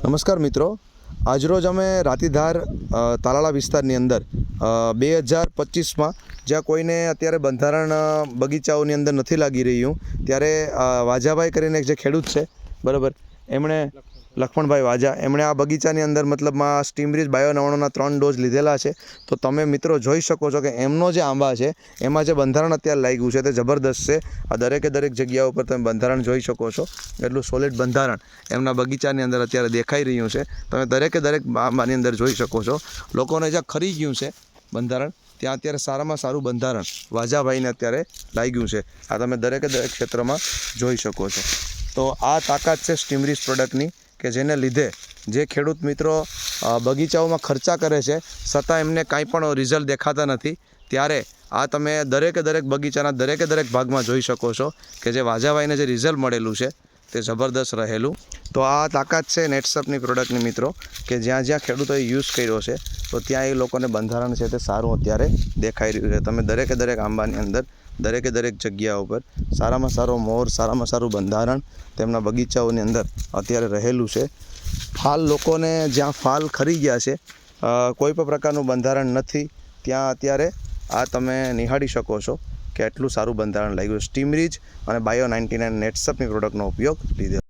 નમસ્કાર મિત્રો, આજરોજ અમે રાતીધાર તાલાળા વિસ્તારની અંદર 2025માં જ્યાં કોઈને અત્યારે બંધારણ બગીચાઓની અંદર નથી લાગી રહ્યું ત્યારે વાજાભાઈ કરીને જે ખેડૂત છે બરાબર, એમણે લક્ષ્મણભાઈ વાજા એમણે આ બગીચાની અંદર મતલબમાં સ્ટીમરીજ બાયો 99ના 3 ડોઝ લીધેલા છે. તો તમે મિત્રો જોઈ શકો છો કે એમનો જે આંબા છે એમાં જે બંધારણ અત્યારે લાગ્યું છે તે જબરદસ્ત છે. આ દરેકે દરેક જગ્યા ઉપર તમે બંધારણ જોઈ શકો છો, એટલું સોલિડ બંધારણ એમના બગીચાની અંદર અત્યારે દેખાઈ રહ્યું છે. તમે દરેકે દરેક આંબાની અંદર જોઈ શકો છો. લોકોને જ્યાં ખરી ગયું છે બંધારણ ત્યાં અત્યારે સારામાં સારું બંધારણ વાજાભાઈને અત્યારે લાગ્યું છે. આ તમે દરેકે દરેક ક્ષેત્રમાં જોઈ શકો છો. તો આ તાકાત છે સ્ટીમરીજ પ્રોડક્ટની કે જેને લીધે જે ખેડૂત મિત્રો બગીચાઓમાં ખર્ચા કરે છે છતાં એમને કાંઈ પણ રિઝલ્ટ દેખાતા નથી, ત્યારે આ તમે દરેકે દરેક બગીચાના દરેકે દરેક ભાગમાં જોઈ શકો છો કે જે વાજાભાઈને જે રિઝલ્ટ મળેલું છે તે જબરદસ્ત રહેલું. તો આ તાકાત છે નેટસપની પ્રોડક્ટની મિત્રો, કે જ્યાં જ્યાં ખેડૂતોએ યુઝ કર્યો છે તો ત્યાં એ લોકોને બંધારણ છે તે સારું અત્યારે દેખાઈ રહ્યું છે. તમે દરેકે દરેક આંબાની અંદર દરેકે દરેક જગ્યા ઉપર સારામાં સારો મોર, સારામાં સારું બંધારણ તેમના બગીચાઓની અંદર અત્યારે રહેલું છે. ફાલ લોકોને જ્યાં ફાલ ખરી ગયા છે, કોઈ પણ પ્રકારનું બંધારણ નથી, ત્યાં અત્યારે આ તમે નિહાળી શકો છો કે એટલું સારું બંધારણ લાગ્યું. સ્ટીમરીજ અને બાયો 99 નેટસપની પ્રોડક્ટનો ઉપયોગ લીધેલો.